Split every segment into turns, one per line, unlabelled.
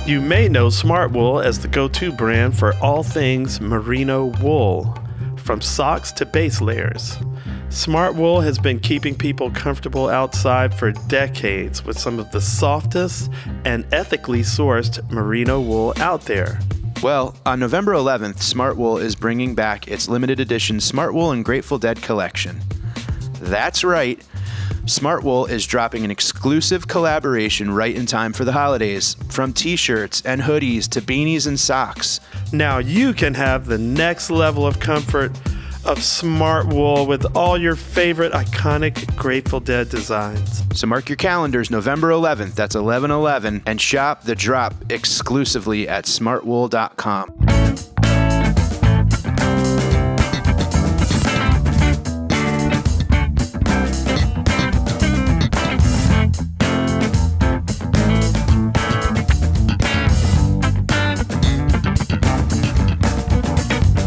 You may know SmartWool as the go-to brand for all things merino wool, from socks to base layers. SmartWool has been keeping people comfortable outside for decades with some of the softest and ethically sourced merino wool out there.
Well, on November 11th, SmartWool is bringing back its limited edition SmartWool and Grateful Dead collection. That's right. SmartWool is dropping an exclusive collaboration right in time for the holidays, from t-shirts and hoodies to beanies and socks.
Now you can have the next level of comfort of SmartWool with all your favorite iconic Grateful Dead designs.
So mark your calendars, November 11th, that's 11/11, and shop the drop exclusively at smartwool.com.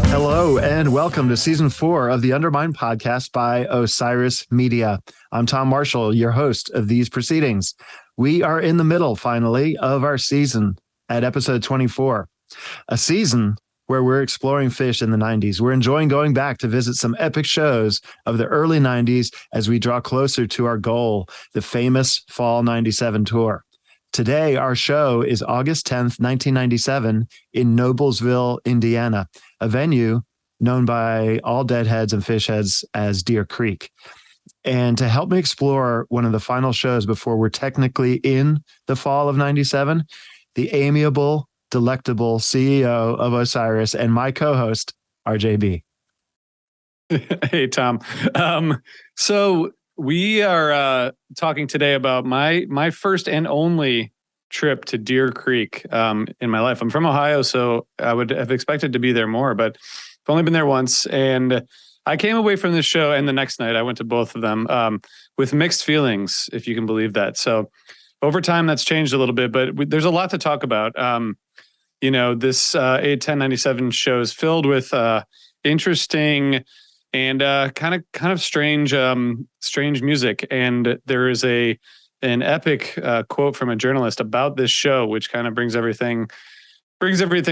Hello, and welcome to Season 4 of the Undermine podcast by Osiris Media. I'm Tom Marshall, your host of these proceedings. We are in the middle, finally, of our season at episode 24, a season where we're exploring Phish in the 90s. We're enjoying going back to visit some epic shows of the early 90s as we draw closer to our goal, the famous Fall 97 tour. Today, our show is August 10th, 1997 in Noblesville, Indiana, a venue known by all Deadheads and Phish heads as Deer Creek. And to help me explore one of the final shows before we're technically in the fall of 97, the amiable, delectable CEO of Osiris and my co-host, RJB.
Hey, Tom. So we are talking today about my first and only trip to Deer Creek in my life. I'm from Ohio, so I would have expected to be there more, but I've only been there once. And I came away from this show, and the next night I went to both of them with mixed feelings, if you can believe that. So over time, that's changed a little bit, but there's a lot to talk about. This 8/10/97 show is filled with interesting and kind of strange music. And there is an epic quote from a journalist about this show, which kind of brings everything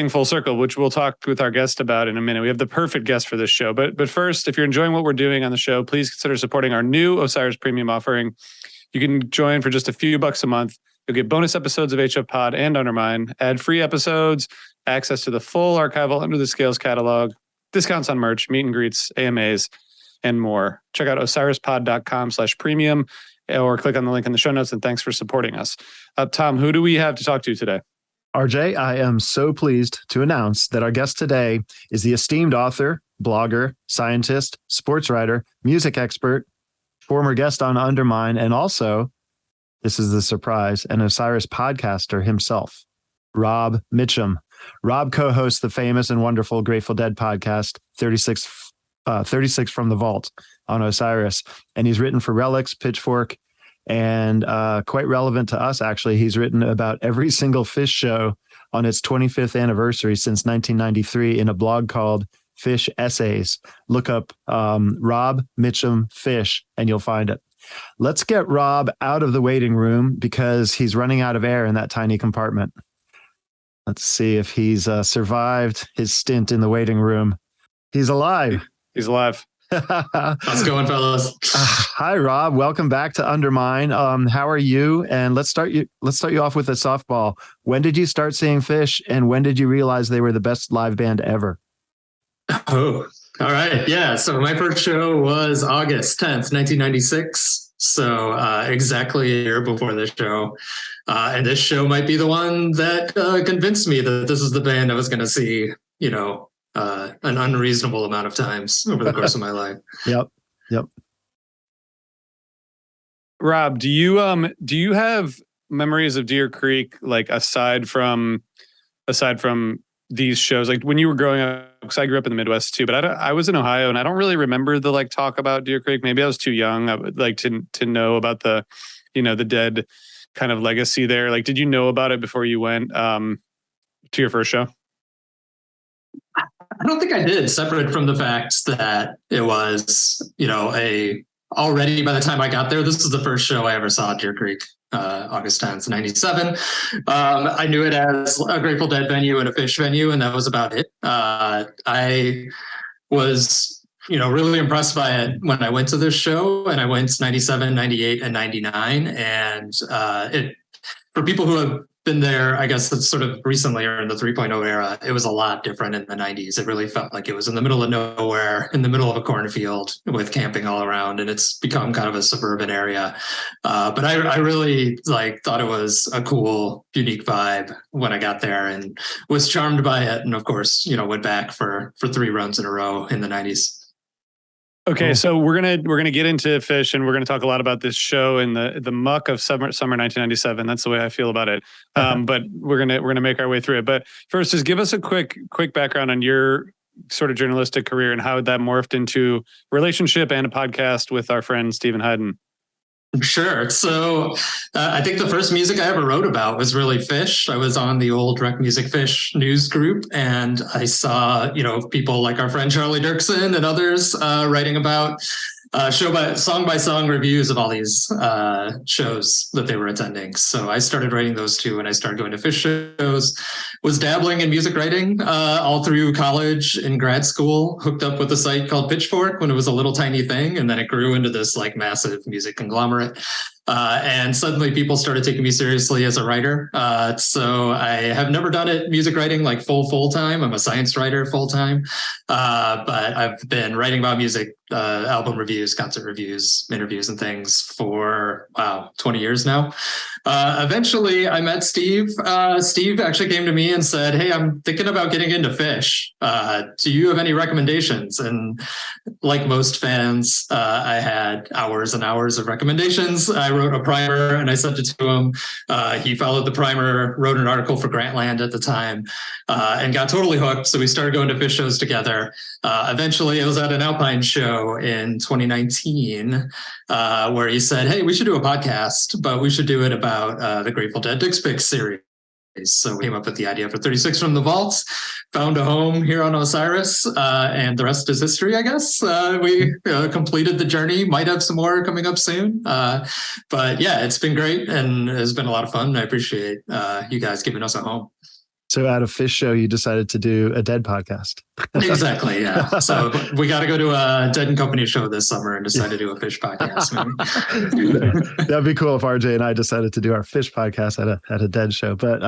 full circle, which we'll talk with our guest about in a minute. We have the perfect guest for this show. But first, if you're enjoying what we're doing on the show, please consider supporting our new Osiris Premium offering. You can join for just a few bucks a month. You'll get bonus episodes of HF Pod and Undermine, ad-free episodes, access to the full archival Under the Scales catalog, discounts on merch, meet and greets, AMAs, and more. Check out osirispod.com/premium or click on the link in the show notes, and thanks for supporting us. Tom, who do we have to talk to today?
RJ, I am so pleased to announce that our guest today is the esteemed author, blogger, scientist, sports writer, music expert, former guest on Undermine, and also, this is the surprise, an Osiris podcaster himself, Rob Mitchum. Rob co-hosts the famous and wonderful Grateful Dead podcast, 36 from the Vault on Osiris. And he's written for Relics, Pitchfork, and quite relevant to us, actually. He's written about every single Phish show on its 25th anniversary since 1993 in a blog called Phish Essays. Look up Rob Mitchum Phish and you'll find it. Let's get Rob out of the waiting room because he's running out of air in that tiny compartment. Let's see if he's survived his stint in the waiting room. He's alive.
He's alive.
How's it going, fellas?
Hi, Rob. Welcome back to Undermine. How are you? And let's start you off with a softball. When did you start seeing Phish, and when did you realize they were the best live band ever?
Oh, all right. Yeah. So my first show was August 10th, 1996. So exactly a year before this show. And this show might be the one that convinced me that this is the band I was going to see, an unreasonable amount of times over the course of my life.
Yep.
Rob, do you have memories of Deer Creek, like aside from these shows, like when you were growing up? Because I grew up in the Midwest too, but I was in Ohio, and I don't really remember the talk about Deer Creek. Maybe I was too young. I would like to know about the Dead kind of legacy there. Like, did you know about it before you went to your first show?
I don't think I did, separate from the fact that it was, already by the time I got there, this is the first show I ever saw at Deer Creek. August 10th, 97. I knew it as a Grateful Dead venue and a Phish venue, and that was about it. I was, really impressed by it when I went to this show, and I went 97, 98, and 99. And for people who have been there, I guess it's sort of recently or in the 3.0 era, it was a lot different in the 90s. It really felt like it was in the middle of nowhere, in the middle of a cornfield with camping all around, and it's become kind of a suburban area. But I really thought it was a cool, unique vibe when I got there and was charmed by it. And of course, went back for 3 runs in a row in the 90s.
Okay, so we're gonna get into Phish, and we're gonna talk a lot about this show and the muck of summer 1997. That's the way I feel about it. But we're gonna make our way through it. But first, just give us a quick background on your sort of journalistic career and how that morphed into relationship and a podcast with our friend Stephen Hyden.
Sure. So I think the first music I ever wrote about was really Phish. I was on the old Rec Music Phish news group, and I saw, people like our friend Charlie Dirksen and others writing about song by song reviews of all these shows that they were attending. So I started writing those too, and I started going to Phish shows, was dabbling in music writing all through college and grad school, hooked up with a site called Pitchfork when it was a little tiny thing. And then it grew into this massive music conglomerate. And suddenly people started taking me seriously as a writer. So I have never done it music writing full time. I'm a science writer full time. But I've been writing about music, album reviews, concert reviews, interviews, and things for 20 years now. Eventually I met Steve. Steve actually came to me and said, "Hey, I'm thinking about getting into Phish. Do you have any recommendations?" And like most fans, I had hours and hours of recommendations. I wrote a primer and I sent it to him. He followed the primer, wrote an article for Grantland at the time, and got totally hooked. So we started going to Phish shows together. Eventually it was at an Alpine show in 2019, where he said, "Hey, we should do a podcast, but we should do it about the Grateful Dead Dick Pics series." So we came up with the idea for 36 from the Vaults, found a home here on Osiris, and the rest is history, I guess. We completed the journey, might have some more coming up soon. But yeah, it's been great and it's been a lot of fun. I appreciate you guys giving us a home.
So at a Phish show, you decided to do a Dead podcast.
Exactly, yeah. So we got to go to a Dead and Company show this summer and decide to do a Phish podcast.
That'd be cool if RJ and I decided to do our Phish podcast at a Dead show. But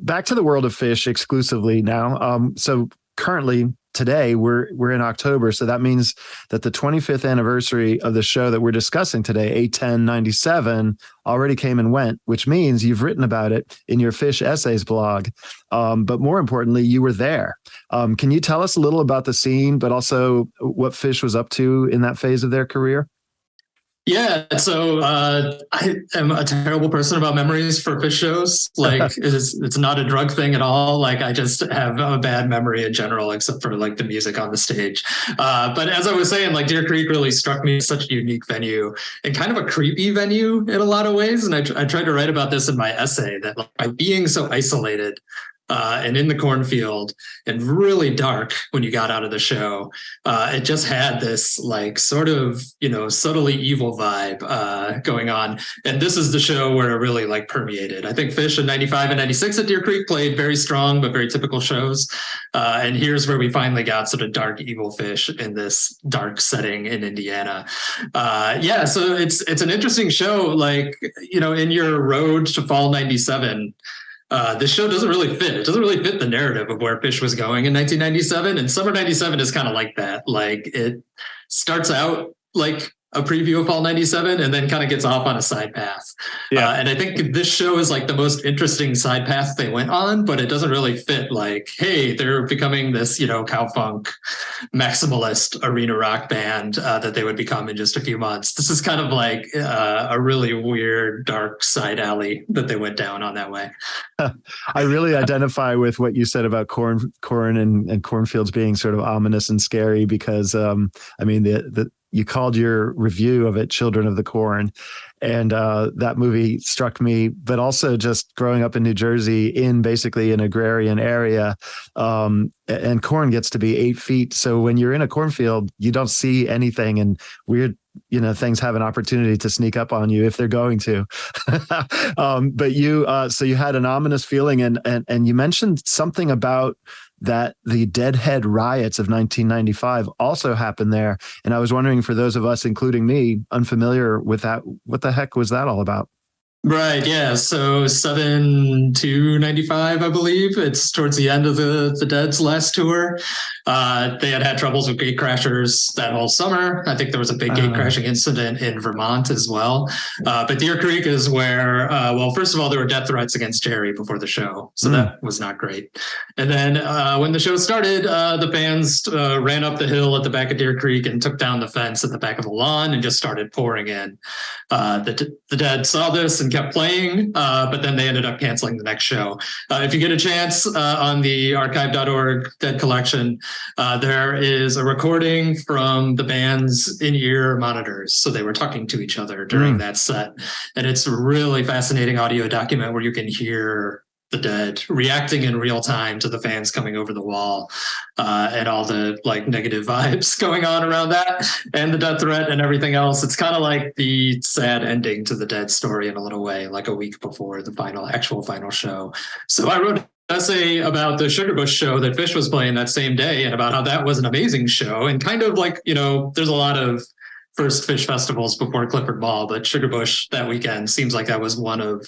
back to the world of Phish exclusively now. So currently, today we're in October, so that means that the 25th anniversary of the show that we're discussing today, 8/10/97, already came and went, which means you've written about it in your Phish Essays blog. But more importantly, you were there. Can you tell us a little about the scene, but also what Phish was up to in that phase of their career?
Yeah, so I am a terrible person about memories for Phish shows. It's not a drug thing at all. I just have a bad memory in general, except for the music on the stage. But as I was saying, Deer Creek really struck me as such a unique venue and kind of a creepy venue in a lot of ways. And I tried to write about this in my essay, that by being so isolated and in the cornfield and really dark when you got out of the show, it just had this sort of, subtly evil vibe going on. And this is the show where it really permeated. I think Phish in 95 and 96 at Deer Creek played very strong, but very typical shows. And here's where we finally got sort of dark, evil Phish in this dark setting in Indiana. So it's an interesting show. In your road to fall 97, this show doesn't really fit. It doesn't really fit the narrative of where Phish was going in 1997. And summer 97 is kind of like that. It starts out like a preview of fall 97 and then kind of gets off on a side path. Yeah. And I think this show is the most interesting side path they went on, but it doesn't really fit hey, they're becoming this, cowpunk maximalist arena rock band that they would become in just a few months. This is kind of a really weird, dark side alley that they went down on that way.
I really identify with what you said about corn and cornfields being sort of ominous and scary because, you called your review of it Children of the Corn, and that movie struck me, but also just growing up in New Jersey in basically an agrarian area, and corn gets to be 8 feet. So when you're in a cornfield, you don't see anything, and weird things have an opportunity to sneak up on you if they're going to. But so you had an ominous feeling, and you mentioned something about that the Deadhead riots of 1995 also happened there. And I was wondering, for those of us, including me, unfamiliar with that, what the heck was that all about?
Right. Yeah. So 7/2/95, I believe. It's towards the end of the Dead's last tour. They had troubles with gate crashers that whole summer. I think there was a big gate crashing incident in Vermont as well. But Deer Creek is where, first of all, there were death threats against Jerry before the show. So that was not great. And then when the show started, the fans ran up the hill at the back of Deer Creek and took down the fence at the back of the lawn and just started pouring in. The Dead saw this and kept playing, but then they ended up canceling the next show. If you get a chance on the archive.org Dead collection, there is a recording from the band's in-ear monitors. So they were talking to each other during that set. And it's a really fascinating audio document where you can hear the Dead reacting in real time to the fans coming over the wall, and all the negative vibes going on around that, and the death threat and everything else. It's kind of like the sad ending to the Dead story in a little way, like a week before the actual final show. So I wrote an essay about the Sugar Bush show that Phish was playing that same day, and about how that was an amazing show, and kind of there's a lot of first Phish festivals before Clifford Ball, but Sugar Bush that weekend seems like that was one of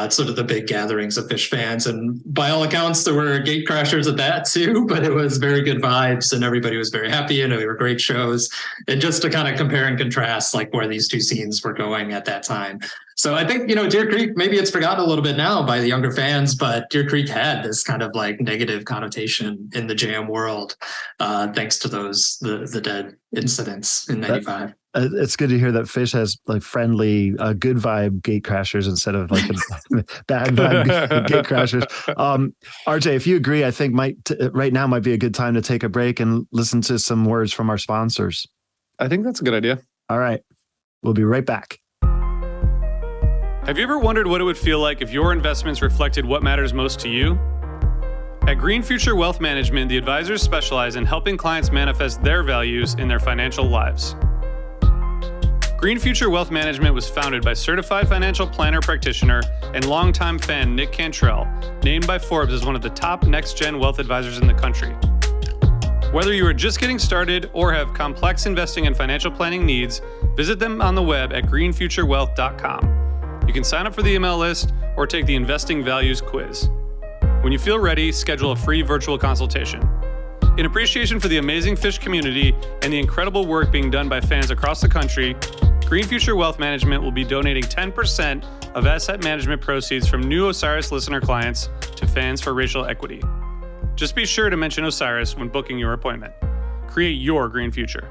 sort of the big gatherings of Phish fans. And by all accounts, there were gate crashers at that too, but it was very good vibes and everybody was very happy and they were great shows. And just to kind of compare and contrast where these two scenes were going at that time. So I think, Deer Creek, maybe it's forgotten a little bit now by the younger fans, but Deer Creek had this kind of negative connotation in the jam world, thanks to the Dead incidents in 95.
It's good to hear that Phish has friendly, good vibe gate crashers instead of bad vibe gate crashers. RJ, if you agree, I think right now might be a good time to take a break and listen to some words from our sponsors.
I think that's a good idea.
All right. We'll be right back.
Have you ever wondered what it would feel like if your investments reflected what matters most to you? At Green Future Wealth Management, the advisors specialize in helping clients manifest their values in their financial lives. Green Future Wealth Management was founded by certified financial planner practitioner and longtime fan Nick Cantrell, named by Forbes as one of the top next-gen wealth advisors in the country. Whether you are just getting started or have complex investing and financial planning needs, visit them on the web at greenfuturewealth.com. You can sign up for the email list or take the Investing Values quiz. When you feel ready, schedule a free virtual consultation. In appreciation for the amazing Phish community and the incredible work being done by fans across the country, Green Future Wealth Management will be donating 10% of asset management proceeds from new Osiris listener clients to Fans for Racial Equity. Just be sure to mention Osiris when booking your appointment. Create your green future.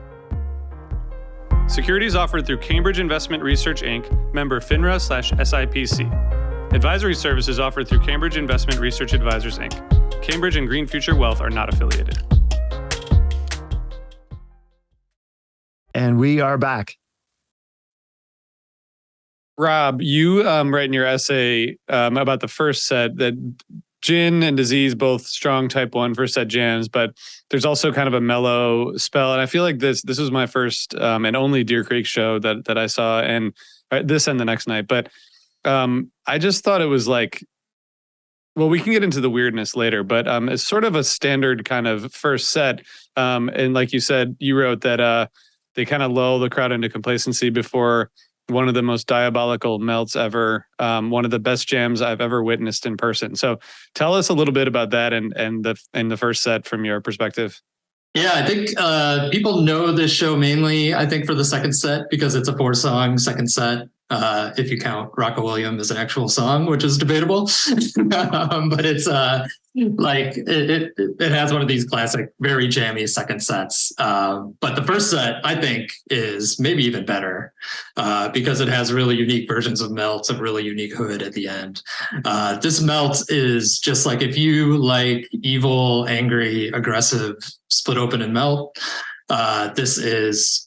Securities offered through Cambridge Investment Research, Inc., member FINRA/SIPC. Advisory services offered through Cambridge Investment Research Advisors, Inc. Cambridge and Green Future Wealth are not affiliated.
And we are back.
Rob, you write in your essay about the first set that Gin and Disease, both strong type 1 first set jams, but there's also kind of a mellow spell. And I feel like this was my first and only Deer Creek show that I saw, and this and the next night. But I just thought it was we can get into the weirdness later, but it's sort of a standard kind of first set. And like you said, you wrote that they kind of lull the crowd into complacency before one of the most diabolical melts ever, one of the best jams I've ever witnessed in person. So tell us a little bit about that and the first set from your perspective.
Yeah, I think people know this show mainly, I think, for the second set because it's a 4-song second set. If you count Rocco Williams as an actual song, which is debatable, but it's it has one of these classic, very jammy second sets. But the first set, I think, is maybe even better because it has really unique versions of melts, a really unique hood at the end. This melt is just if you like evil, angry, aggressive, split open and melt. this is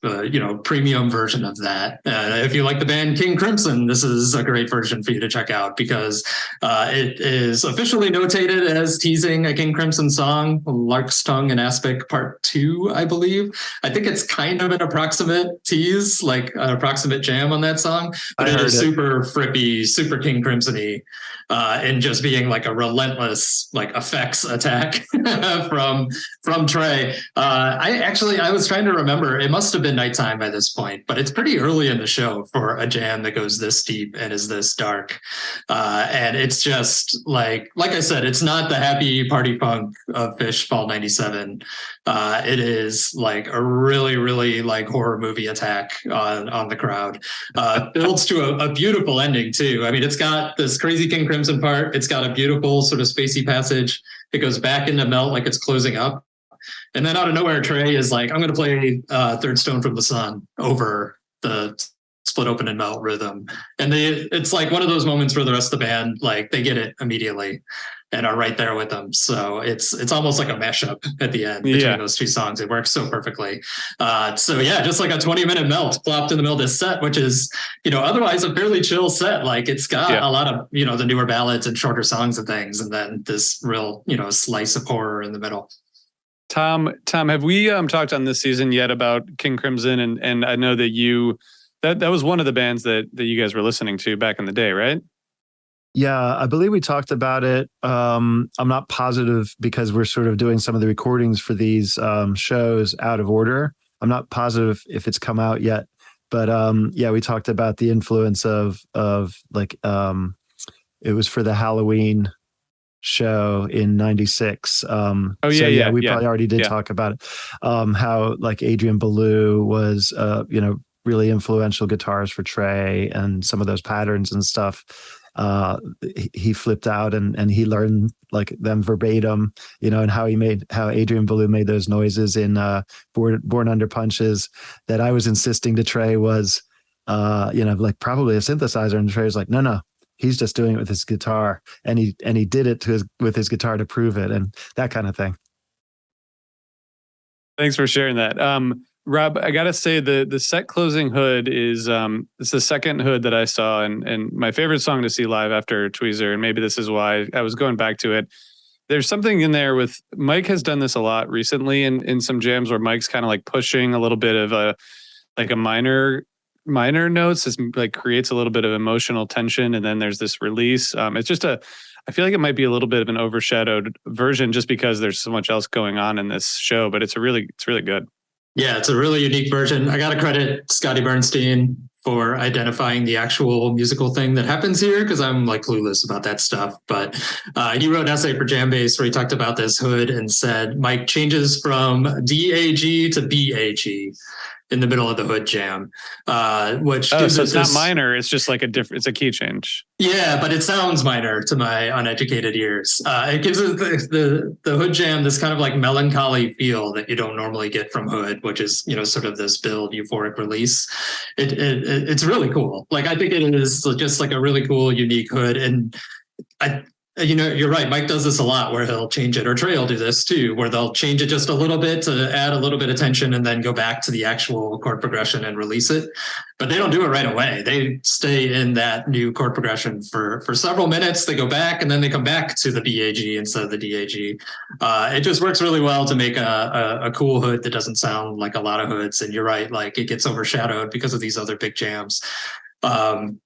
premium version of that. If you like the band King Crimson, this is a great version for you to check out, because it is officially notated as teasing a King Crimson song, Lark's Tongue and Aspic Part 2, I believe. I think it's kind of an approximate tease, like an approximate jam on that song, but it is super frippy, super King Crimson-y, and just being like a relentless like effects attack from Trey. I was trying to remember, it must have been nighttime by this point, but it's pretty early in the show for a jam that goes this deep and is this dark. And it's just like I said, it's not the happy party punk of Phish Fall 97. It is like a really, really like horror movie attack on the crowd. Builds to a beautiful ending too. I mean, it's got this crazy King Crimson part. It's got a beautiful sort of spacey passage. It goes back into Melt like it's closing up. And then out of nowhere, Trey is like, I'm going to play Third Stone from the Sun over the Split Open and Melt rhythm. And it's like one of those moments where the rest of the band, like, they get it immediately and are right there with them. So it's almost like a mashup at the end between those two songs. It works so perfectly. So yeah, just like a 20-minute Melt plopped in the middle of this set, which is, otherwise a fairly chill set. Like, it's got a lot of, the newer ballads and shorter songs and things. And then this real, slice of horror in the middle.
Tom, have we talked on this season yet about King Crimson? And I know that that was one of the bands that you guys were listening to back in the day, right?
Yeah, I believe we talked about it. I'm not positive because we're sort of doing some of the recordings for these shows out of order. I'm not positive if it's come out yet, but we talked about the influence of like it was for the Halloween show in 96. We probably already did talk about it. How like Adrian Belew was really influential guitars for Trey, and some of those patterns and stuff. He flipped out and he learned like them verbatim, and how Adrian Belew made those noises in Born Under Punches that I was insisting to Trey was like probably a synthesizer, and Trey was like, no, he's just doing it with his guitar, and he did it with his guitar to prove it, and that kind of thing.
Thanks for sharing that. Rob, I gotta say the set closing hood is it's the second hood that I saw, and my favorite song to see live after Tweezer, and maybe this is why I was going back to it. There's something in there with Mike has done this a lot recently in some jams where Mike's kind of like pushing a little bit of a minor notes. This like creates a little bit of emotional tension, and then there's this release. It's just I feel like it might be a little bit of an overshadowed version just because there's so much else going on in this show, but it's really good.
Yeah, it's a really unique version. I got to credit Scotty Bernstein for identifying the actual musical thing that happens here, because I'm like clueless about that stuff. But he wrote an essay for Jambase where he talked about this hood and said Mike changes from DAG to BAG in the middle of the hood jam, which gives
so it's not minor. It's just like it's a key change.
Yeah, but it sounds minor to my uneducated ears. It gives it the hood jam this kind of like melancholy feel that you don't normally get from hood, which is sort of this build euphoric release. It's really cool. Like, I think it is just like a really cool, unique hood, and you're right. Mike does this a lot where he'll change it, or Trey will do this too, where they'll change it just a little bit to add a little bit of tension and then go back to the actual chord progression and release it. But they don't do it right away. They stay in that new chord progression for several minutes. They go back and then they come back to the BAG instead of the DAG. It just works really well to make a cool hood that doesn't sound like a lot of hoods. And you're right, like it gets overshadowed because of these other big jams.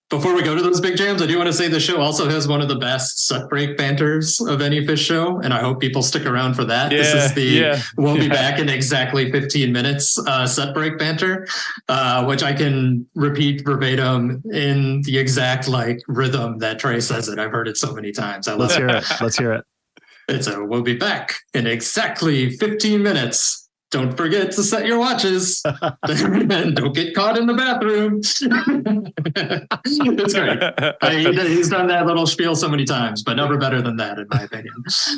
Before we go to those big jams, I do want to say the show also has one of the best set break banters of any Phish show, and I hope people stick around for that. This is we'll be back in exactly 15 minutes set break banter, which I can repeat verbatim in the exact like rhythm that Trey says it. I've heard it so many times.
Let's hear it. Let's hear it.
It's we'll be back in exactly 15 minutes. Don't forget to set your watches and don't get caught in the bathroom. It's great. He's done that little spiel so many times, but never better than that, in my opinion.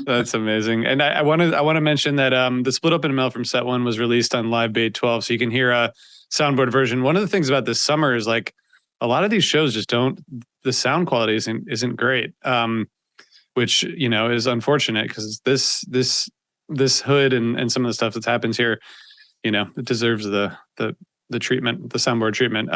That's amazing. And I want to mention that the Split Open and Melt from set 1 was released on Live Bait 12, so you can hear a soundboard version. One of the things about this summer is like a lot of these shows just the sound quality isn't great, which is unfortunate because this hood and some of the stuff that happens here it deserves the treatment, the soundboard treatment.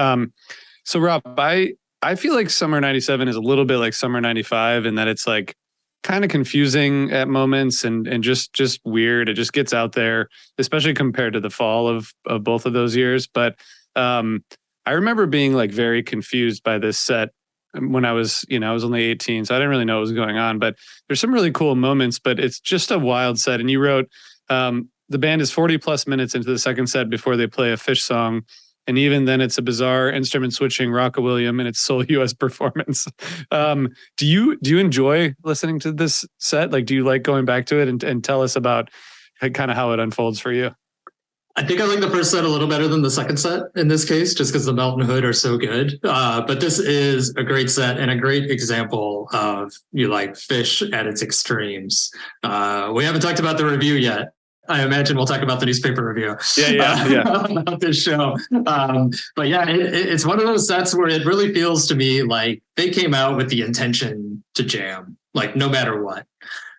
So Rob, I feel like Summer 97 is a little bit like Summer 95 in that it's like kind of confusing at moments and just weird. It just gets out there, especially compared to the fall of both of those years. But I remember being like very confused by this set when I was only 18, so I didn't really know what was going on. But there's some really cool moments, but it's just a wild set. And you wrote, the band is 40 plus minutes into the second set before they play a Phish song. And even then, it's a bizarre instrument switching Rock-a-William in its sole U.S. performance. Do you enjoy listening to this set? Like, do you like going back to it and tell us about kind of how it unfolds for you?
I think I like the first set a little better than the second set in this case, just because the Melt and Hood are so good. But this is a great set and a great example of Phish at its extremes. We haven't talked about the review yet. I imagine we'll talk about the newspaper review.
Yeah.
About this show. But yeah, it's one of those sets where it really feels to me like they came out with the intention to jam, like no matter what.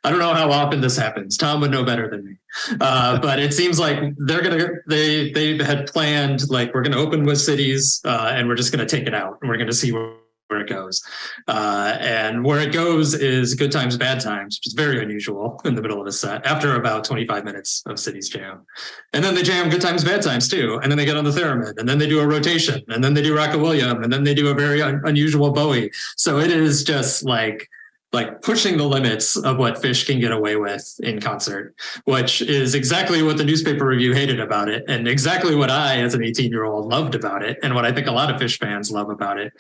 I don't know how often this happens. Tom would know better than me. But it seems like they had planned, like, we're going to open with Cities and we're just going to take it out and we're going to see where it goes. And where it goes is Good Times, Bad Times, which is very unusual in the middle of a set after about 25 minutes of Cities jam. And then they jam Good Times, Bad Times too. And then they get on the theremin and then they do a rotation and then they do Rock-a-William and then they do a very unusual Bowie. So it is just like pushing the limits of what Phish can get away with in concert, which is exactly what the newspaper review hated about it and exactly what I, as an 18-year-old, loved about it and what I think a lot of Phish fans love about it,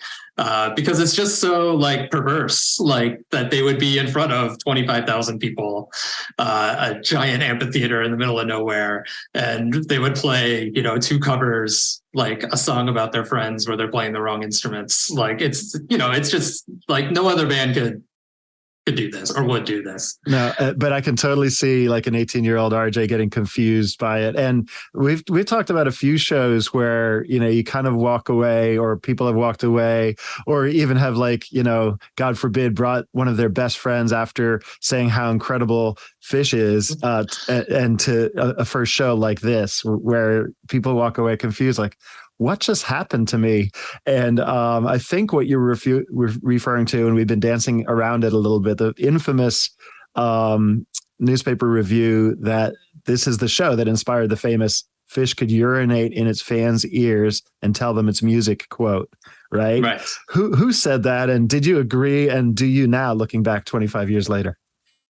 because it's just so like perverse, like that they would be in front of 25,000 people, a giant amphitheater in the middle of nowhere, and they would play, two covers, like a song about their friends where they're playing the wrong instruments. Like it's just like no other band could do this or would do this.
No, but I can totally see like an 18-year-old RJ getting confused by it. And we've talked about a few shows where, you kind of walk away or people have walked away or even have God forbid, brought one of their best friends after saying how incredible Phish is and to a first show like this where people walk away confused, like, what just happened to me? And I think what you're referring to, and we've been dancing around it a little bit, the infamous newspaper review that this is the show that inspired the famous Phish could urinate in its fans' ears and tell them it's music quote, right?
Right.
Who said that? And did you agree? And do you now, looking back 25 years later?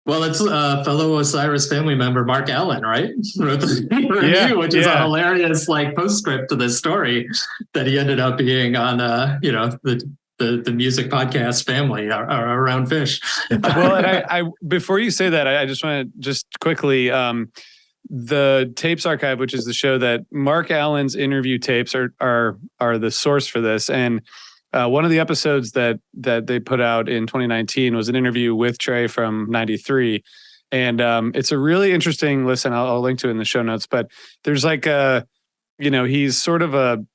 Well, it's fellow Osiris family member Marc Allan, right? Wrote the review, which is a hilarious postscript to this story that he ended up being on, the music podcast family around Phish.
Well, and I before you say that, I just want to just quickly, the Tapes Archive, which is the show that Marc Allan's interview tapes are the source for this, and one of the episodes that they put out in 2019 was an interview with Trey from 93. And it's a really interesting listen. I'll link to it in the show notes, but there's he's sort of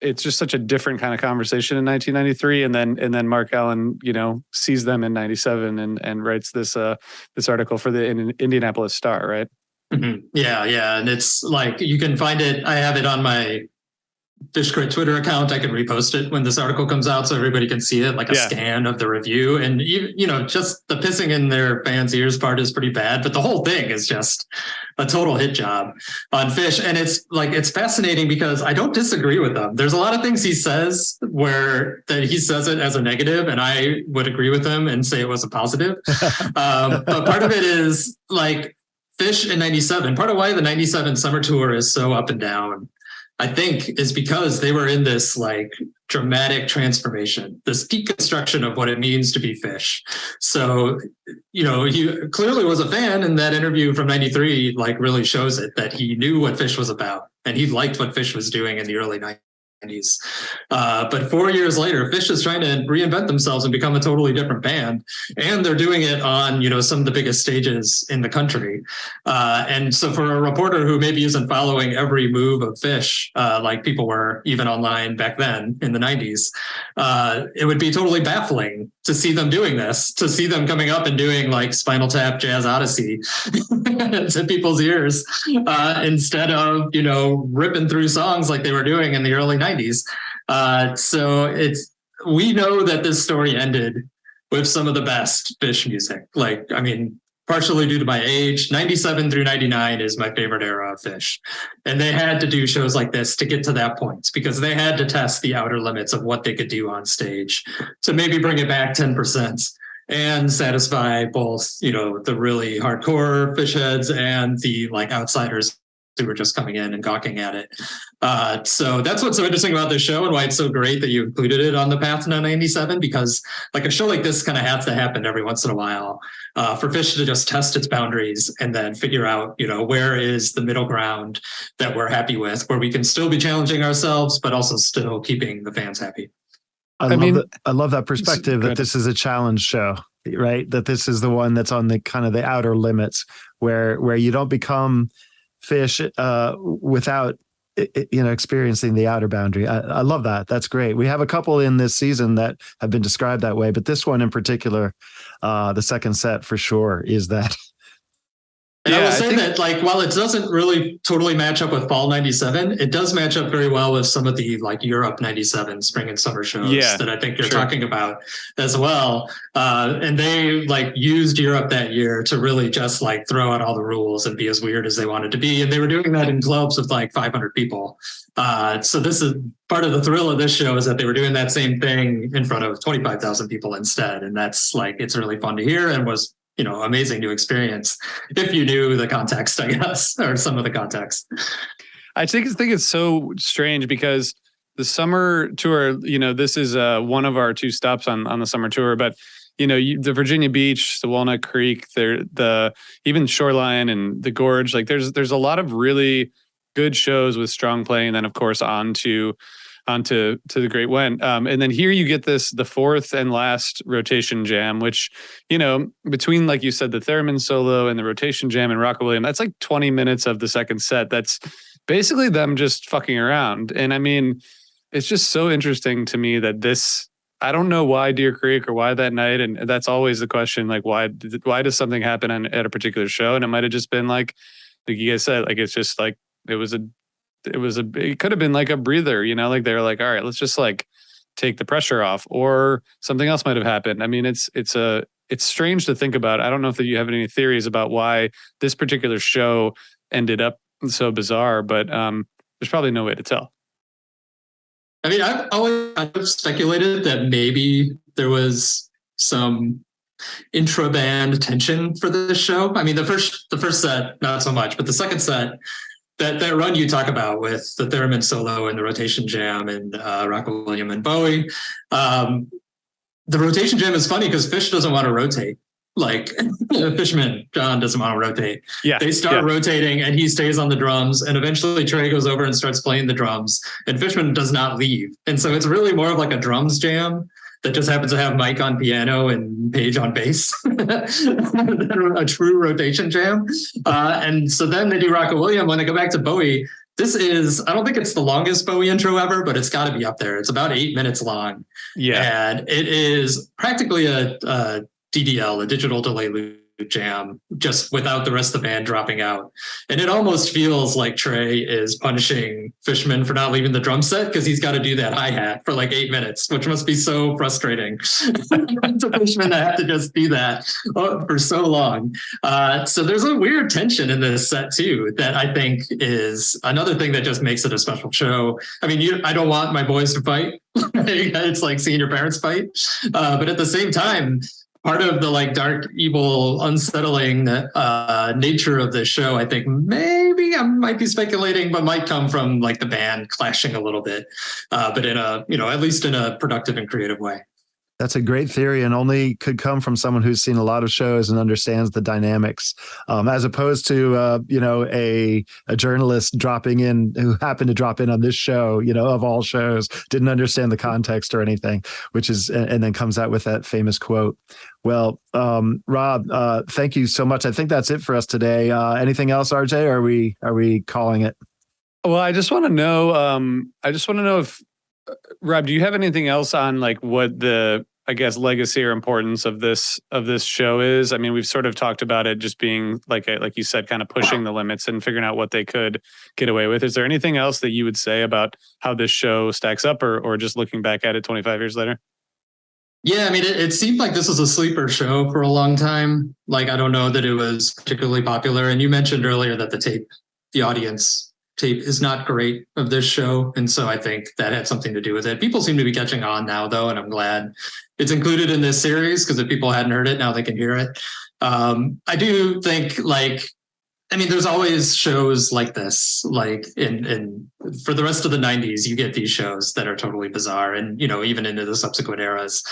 it's just such a different kind of conversation in 1993. And then Marc Allan, sees them in 97 and writes this article for the Indianapolis Star, right?
Mm-hmm. Yeah. And it's like, you can find it. I have it on my Phish Crit Twitter account. I can repost it when this article comes out so everybody can see it, like a scan of the review. And just the pissing in their fans' ears part is pretty bad, but the whole thing is just a total hit job on Phish. And it's fascinating because I don't disagree with him. There's a lot of things he says that he says it as a negative, and I would agree with him and say it was a positive. But part of it is like Phish in 97, part of why the 97 summer tour is so up and down, I think, is because they were in this dramatic transformation, this deconstruction of what it means to be Phish. So, he clearly was a fan, and that interview from 93 really shows it, that he knew what Phish was about and he liked what Phish was doing in the early 90s. 90s. But 4 years later, Phish is trying to reinvent themselves and become a totally different band. And they're doing it on, some of the biggest stages in the country. And so for a reporter who maybe isn't following every move of Phish, like people were even online back then in the 90s, it would be totally baffling to see them doing this, to see them coming up and doing like Spinal Tap, Jazz Odyssey to people's ears, instead of, ripping through songs like they were doing in the early 90s. So we know that this story ended with some of the best Phish music. Partially due to my age, 97 through 99 is my favorite era of Phish. And they had to do shows like this to get to that point because they had to test the outer limits of what they could do on stage to maybe bring it back 10% and satisfy both, the really hardcore Phish heads and the outsiders who were just coming in and gawking at it. So that's what's so interesting about this show and why it's so great that you included it on the path to 97, because a show like this kind of has to happen every once in a while for Phish to just test its boundaries and then figure out, where is the middle ground that we're happy with, where we can still be challenging ourselves, but also still keeping the fans happy.
I love that perspective that this is a challenge show, right? That this is the one that's on the kind of the outer limits where you don't become Phish without experiencing the outer boundary. I love that. That's great. We have a couple in this season that have been described that way, but this one in particular, the second set for sure is that.
And I will say that, while it doesn't really totally match up with Fall 97, it does match up very well with some of the Europe 97 spring and summer shows that I think you're talking about as well. And they used Europe that year to really just throw out all the rules and be as weird as they wanted to be. And they were doing that in clubs with 500 people. So this is part of the thrill of this show, is that they were doing that same thing in front of 25,000 people instead. And that's it's really fun to hear and was amazing to experience if you knew the context, I guess, or some of the context.
I think it's so strange because the summer tour, this is one of our two stops on the summer tour, but the Virginia Beach, the Walnut Creek, the even Shoreline and the Gorge, there's a lot of really good shows with strong playing. And then of course onto the Great Went. And then here you get the fourth and last rotation jam, which, between, like you said, the theremin solo and the rotation jam and Rock William, that's 20 minutes of the second set. That's basically them just fucking around. And I mean, it's just so interesting to me that I don't know why Deer Creek or why that night. And that's always the question, why does something happen at a particular show? And it might've just been like you guys said, it's just it could have been a breather, they were all right, let's just take the pressure off, or something else might have happened. I mean, it's strange to think about. I don't know if you have any theories about why this particular show ended up so bizarre, but there's probably no way to tell.
I mean, I've always kind of speculated that maybe there was some intra-band tension for this show. I mean, the first set, not so much, but the second set, that run you talk about with the theremin solo and the rotation jam and Rock William and Bowie, the rotation jam is funny because Phish doesn't want to rotate. Fishman John doesn't want to rotate. Yeah, they start rotating and he stays on the drums, and eventually Trey goes over and starts playing the drums, and Fishman does not leave. And so it's really more of a drums jam that just happens to have Mike on piano and Paige on bass, a true rotation jam. And so then they do Rock William. When they go back to Bowie, I don't think it's the longest Bowie intro ever, but it's got to be up there. It's about 8 minutes long. Yeah. And it is practically a DDL, a digital delay loop jam, just without the rest of the band dropping out. And it almost feels like Trey is punishing Fishman for not leaving the drum set because he's got to do that hi-hat for 8 minutes, which must be so frustrating to Fishman to have to just do that for so long. So there's a weird tension in this set too that I think is another thing that just makes it a special show. I mean, I don't want my boys to fight. It's like seeing your parents fight. But at the same time, part of the dark, evil, unsettling nature of this show, I think maybe I might be speculating, but might come from the band clashing a little bit, but in a, at least in a productive and creative way.
That's a great theory, and only could come from someone who's seen a lot of shows and understands the dynamics, as opposed to a journalist dropping in who happened to drop in on this show, of all shows, didn't understand the context or anything, which is, and then comes out with that famous quote. Well, Rob, thank you so much. I think that's it for us today. Anything else, RJ? Are we calling it?
Well, I just want to know. If Rob, do you have anything else on like what the, I guess, legacy or importance of this show is? I mean, we've sort of talked about it just being like you said, kind of pushing the limits and figuring out what they could get away with. Is there anything else that you would say about how this show stacks up, or just looking back at it 25 years later?
Yeah, I mean, it seemed like this was a sleeper show for a long time. Like, I don't know that it was particularly popular. And you mentioned earlier that the audience tape is not great of this show. And so I think that had something to do with it. People seem to be catching on now, though, and I'm glad it's included in this series, because if people hadn't heard it, now they can hear it. I do think, there's always shows like this, like in for the rest of the 90s, you get these shows that are totally bizarre, and, even into the subsequent eras.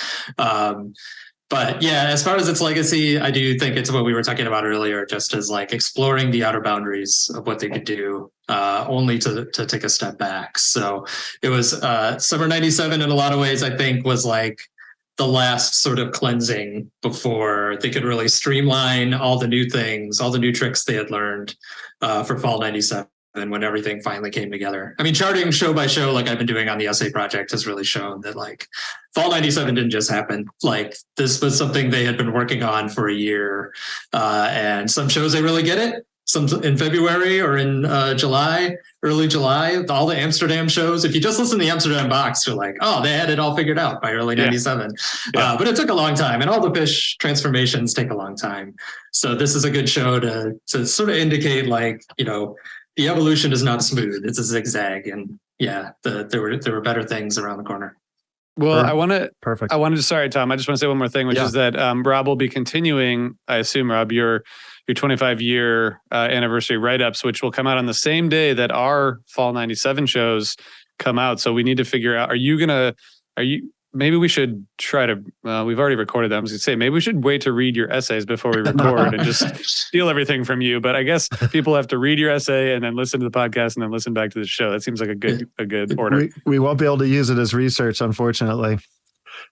But yeah, as far as its legacy, I do think it's what we were talking about earlier, just as like exploring the outer boundaries of what they could do, only to take a step back. So it was Summer 97 in a lot of ways, I think, was like the last sort of cleansing before they could really streamline all the new things, all the new tricks they had learned for Fall 97. And when everything finally came together. I mean, charting show by show, like I've been doing on the essay project, has really shown that like Fall 97 didn't just happen. Like, this was something they had been working on for a year. And some shows, they really get it. Some in February or in July, early July, all the Amsterdam shows. If you just listen to the Amsterdam box, you're like, oh, they had it all figured out by early 97. Yeah. But it took a long time, and all the Phish transformations take a long time. So this is a good show to sort of indicate, like, the evolution is not smooth. It's a zigzag. And yeah, there were better things around the corner.
Well,
Perfect.
Sorry, Tom, I just want to say one more thing, which is that Rob will be continuing, I assume, Rob, your 25-year anniversary write-ups, which will come out on the same day that our Fall 97 shows come out. So we need to figure out, maybe we should try to, we've already recorded them. I was going to say, maybe we should wait to read your essays before we record and just steal everything from you. But I guess people have to read your essay and then listen to the podcast and then listen back to the show. That seems like a good order.
We won't be able to use it as research, unfortunately.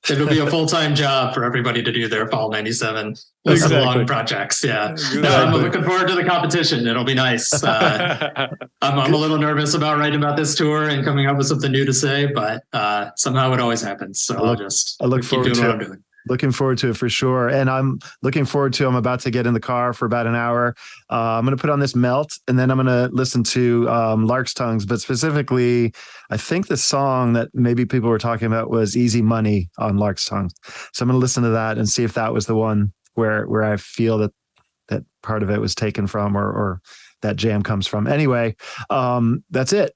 It'll be a full-time job for everybody to do their Fall 97. Those are long projects. Yeah. Exactly. No, I'm looking forward to the competition. It'll be nice. I'm a little nervous about writing about this tour and coming up with something new to say, but somehow it always happens. So I look forward to it.
Looking forward to it for sure. And I'm looking forward to, I'm about to get in the car for about an hour. I'm going to put on this Melt, and then I'm going to listen to Lark's Tongues, but specifically, I think the song that maybe people were talking about was Easy Money on Lark's Tongues. So I'm going to listen to that and see if that was the one where I feel that part of it was taken from, or that jam comes from. Anyway, that's it.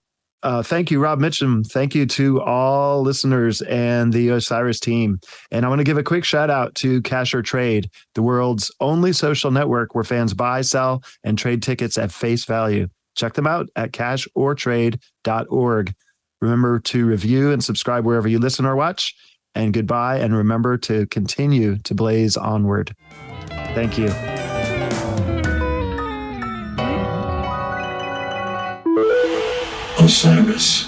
Thank you, Rob Mitchum. Thank you to all listeners and the Osiris team. And I want to give a quick shout out to Cash or Trade, the world's only social network where fans buy, sell, and trade tickets at face value. Check them out at cashortrade.org. Remember to review and subscribe wherever you listen or watch. And goodbye. And remember to continue to blaze onward. Thank you.
Osiris.